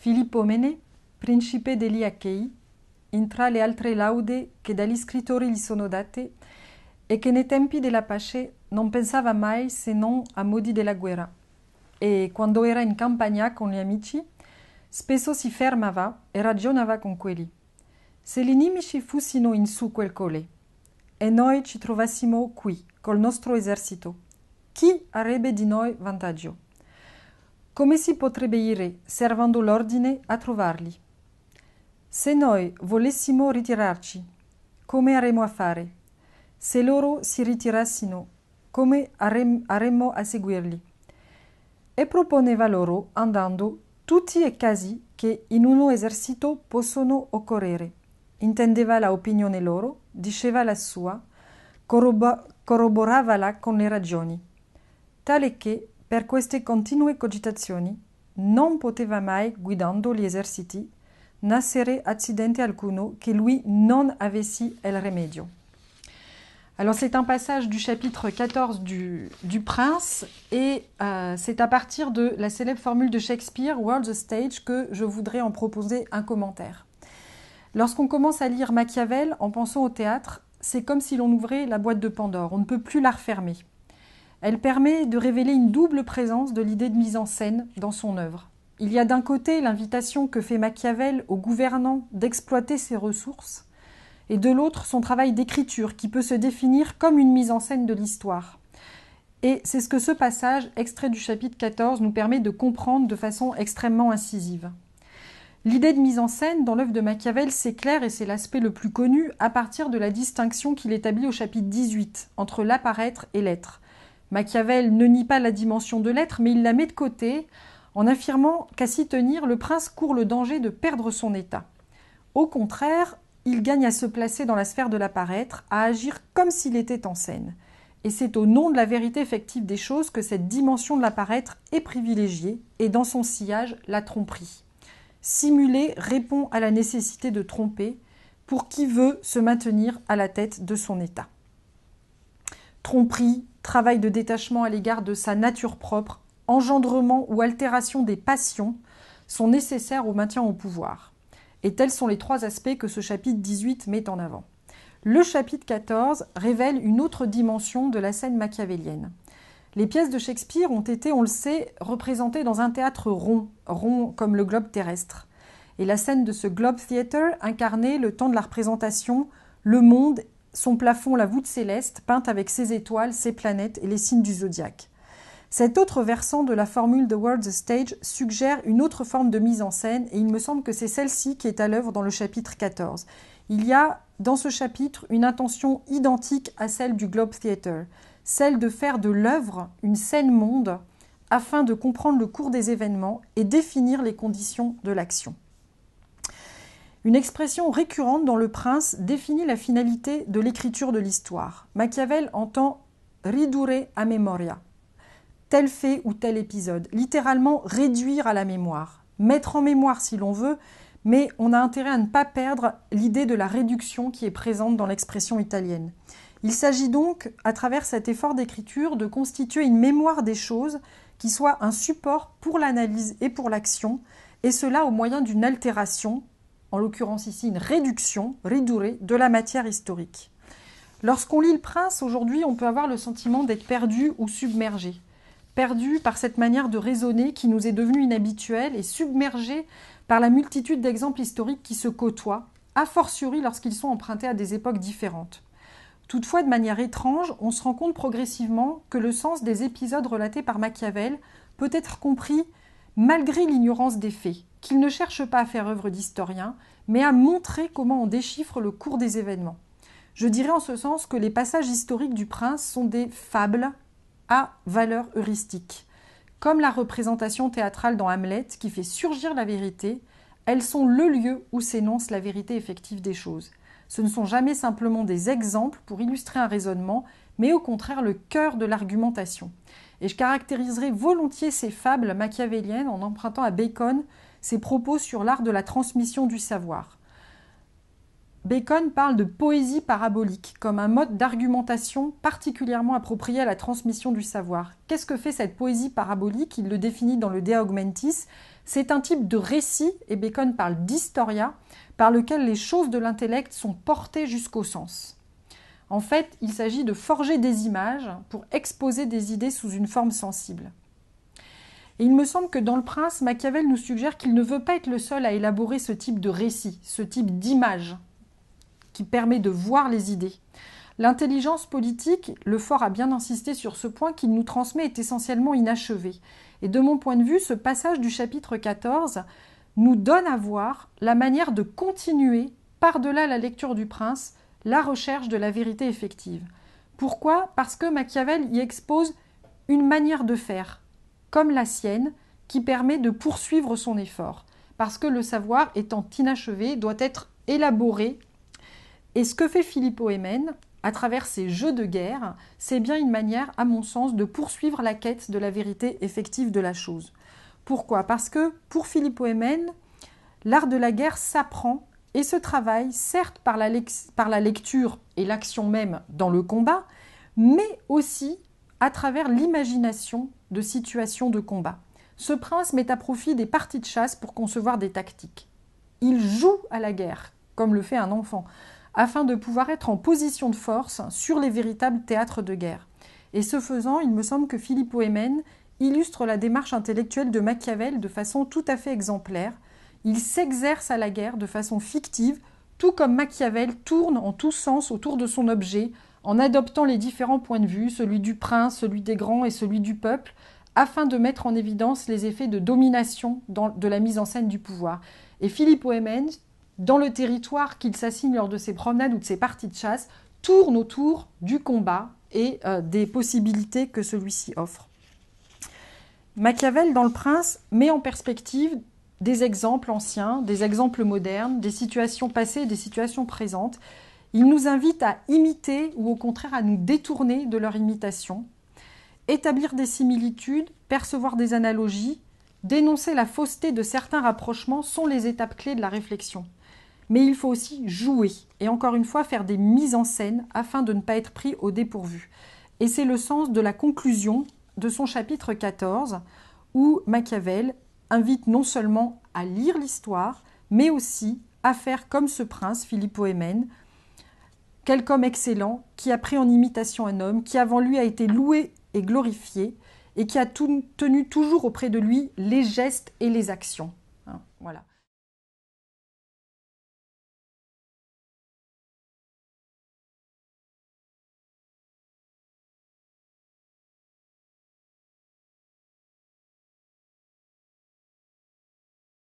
Filippomene, principe degli Achei, in tra le altre laude che dagli scrittori gli sono date, e che nei tempi della pace non pensava mai se non a modi della guerra. E quando era in campagna con gli amici, spesso si fermava e ragionava con quelli. Se gli nemici fossero in su quel colle e noi ci trovassimo qui col nostro esercito, chi avrebbe di noi vantaggio? Come si potrebbe ire, servando l'ordine, a trovarli? Se noi volessimo ritirarci, come avremmo a fare? Se loro si ritirassero, come avremmo a seguirli? E proponeva loro, andando, tutti i casi che in uno esercito possono occorrere. Intendeva la opinione loro, diceva la sua, corroboravala con le ragioni, tale che, per queste continue cogitazioni, non poteva mai, guidando gli eserciti, nascere accidente alcuno che lui non avesse il remedio. Alors c'est un passage du chapitre 14 du Prince et c'est à partir de la célèbre formule de Shakespeare, World's a Stage, que je voudrais en proposer un commentaire. Lorsqu'on commence à lire Machiavel en pensant au théâtre, c'est comme si l'on ouvrait la boîte de Pandore, on ne peut plus la refermer. Elle permet de révéler une double présence de l'idée de mise en scène dans son œuvre. Il y a d'un côté l'invitation que fait Machiavel aux gouvernants d'exploiter ses ressources, et de l'autre son travail d'écriture qui peut se définir comme une mise en scène de l'histoire. Et c'est ce que ce passage, extrait du chapitre 14, nous permet de comprendre de façon extrêmement incisive. L'idée de mise en scène dans l'œuvre de Machiavel s'éclaire, et c'est l'aspect le plus connu, à partir de la distinction qu'il établit au chapitre 18, entre l'apparaître et l'être. Machiavel ne nie pas la dimension de l'être, mais il la met de côté, en affirmant qu'à s'y tenir, le prince court le danger de perdre son état. Au contraire, il gagne à se placer dans la sphère de l'apparaître, à agir comme s'il était en scène. Et c'est au nom de la vérité effective des choses que cette dimension de l'apparaître est privilégiée, et dans son sillage, la tromperie. Simuler répond à la nécessité de tromper pour qui veut se maintenir à la tête de son état. Tromperie, travail de détachement à l'égard de sa nature propre, engendrement ou altération des passions sont nécessaires au maintien au pouvoir. Et tels sont les trois aspects que ce chapitre 18 met en avant. Le chapitre 14 révèle une autre dimension de la scène machiavélienne. Les pièces de Shakespeare ont été, on le sait, représentées dans un théâtre rond, rond comme le globe terrestre. Et la scène de ce Globe Theatre incarnait, le temps de la représentation, le monde, son plafond, la voûte céleste, peinte avec ses étoiles, ses planètes et les signes du zodiaque. Cet autre versant de la formule The World's a Stage suggère une autre forme de mise en scène, et il me semble que c'est celle-ci qui est à l'œuvre dans le chapitre 14. Il y a dans ce chapitre une intention identique à celle du Globe Theatre, celle de faire de l'œuvre une scène-monde afin de comprendre le cours des événements et définir les conditions de l'action. Une expression récurrente dans Le Prince définit la finalité de l'écriture de l'histoire. Machiavel entend « ridurre a memoria », tel fait ou tel épisode, littéralement réduire à la mémoire, mettre en mémoire si l'on veut, mais on a intérêt à ne pas perdre l'idée de la réduction qui est présente dans l'expression italienne. Il s'agit donc, à travers cet effort d'écriture, de constituer une mémoire des choses qui soit un support pour l'analyse et pour l'action, et cela au moyen d'une altération, en l'occurrence ici une réduction, ridurre, de la matière historique. Lorsqu'on lit Le Prince, aujourd'hui, on peut avoir le sentiment d'être perdu ou submergé. Perdu par cette manière de raisonner qui nous est devenue inhabituelle et submergé par la multitude d'exemples historiques qui se côtoient, a fortiori lorsqu'ils sont empruntés à des époques différentes. Toutefois, de manière étrange, on se rend compte progressivement que le sens des épisodes relatés par Machiavel peut être compris malgré l'ignorance des faits, qu'il ne cherche pas à faire œuvre d'historien, mais à montrer comment on déchiffre le cours des événements. Je dirais en ce sens que les passages historiques du Prince sont des fables à valeur heuristique. Comme la représentation théâtrale dans Hamlet qui fait surgir la vérité, elles sont le lieu où s'énonce la vérité effective des choses. Ce ne sont jamais simplement des exemples pour illustrer un raisonnement, mais au contraire le cœur de l'argumentation. Et je caractériserai volontiers ces fables machiavéliennes en empruntant à Bacon ses propos sur l'art de la transmission du savoir. Bacon parle de poésie parabolique comme un mode d'argumentation particulièrement approprié à la transmission du savoir. Qu'est-ce que fait cette poésie parabolique? Il le définit dans le De Augmentis. C'est un type de récit, et Bacon parle d'historia, par lequel les choses de l'intellect sont portées jusqu'au sens. En fait, il s'agit de forger des images pour exposer des idées sous une forme sensible. Et il me semble que dans Le Prince, Machiavel nous suggère qu'il ne veut pas être le seul à élaborer ce type de récit, ce type d'image qui permet de voir les idées. L'intelligence politique, Lefort a bien insisté sur ce point qu'il nous transmet, est essentiellement inachevé. Et de mon point de vue, ce passage du chapitre 14 nous donne à voir la manière de continuer, par-delà la lecture du Prince, la recherche de la vérité effective. Pourquoi ? Parce que Machiavel y expose une manière de faire, comme la sienne, qui permet de poursuivre son effort. Parce que le savoir, étant inachevé, doit être élaboré. Et ce que fait Filippo Émenne, à travers ses jeux de guerre, c'est bien une manière, à mon sens, de poursuivre la quête de la vérité effective de la chose. Pourquoi ? Parce que, pour Filippo Émenne, l'art de la guerre s'apprend et se travaille, certes par la lecture et l'action même dans le combat, mais aussi à travers l'imagination de situations de combat. Ce prince met à profit des parties de chasse pour concevoir des tactiques. Il joue à la guerre, comme le fait un enfant, afin de pouvoir être en position de force sur les véritables théâtres de guerre. Et ce faisant, il me semble que Filippo Émenne illustre la démarche intellectuelle de Machiavel de façon tout à fait exemplaire. Il s'exerce à la guerre de façon fictive, tout comme Machiavel tourne en tous sens autour de son objet, en adoptant les différents points de vue, celui du prince, celui des grands et celui du peuple, afin de mettre en évidence les effets de domination de la mise en scène du pouvoir. Et Filippo Émenne, dans le territoire qu'il s'assigne lors de ses promenades ou de ses parties de chasse, tourne autour du combat et des possibilités que celui-ci offre. Machiavel, dans Le Prince, met en perspective des exemples anciens, des exemples modernes, des situations passées et des situations présentes. Il nous invite à imiter ou au contraire à nous détourner de leur imitation, établir des similitudes, percevoir des analogies, dénoncer la fausseté de certains rapprochements sont les étapes clés de la réflexion. Mais il faut aussi jouer et encore une fois faire des mises en scène afin de ne pas être pris au dépourvu. Et c'est le sens de la conclusion de son chapitre 14 où Machiavel invite non seulement à lire l'histoire, mais aussi à faire comme ce prince, Filippo Émenne, quelque homme excellent qui a pris en imitation un homme qui avant lui a été loué et glorifié et qui a tenu toujours auprès de lui les gestes et les actions. Voilà.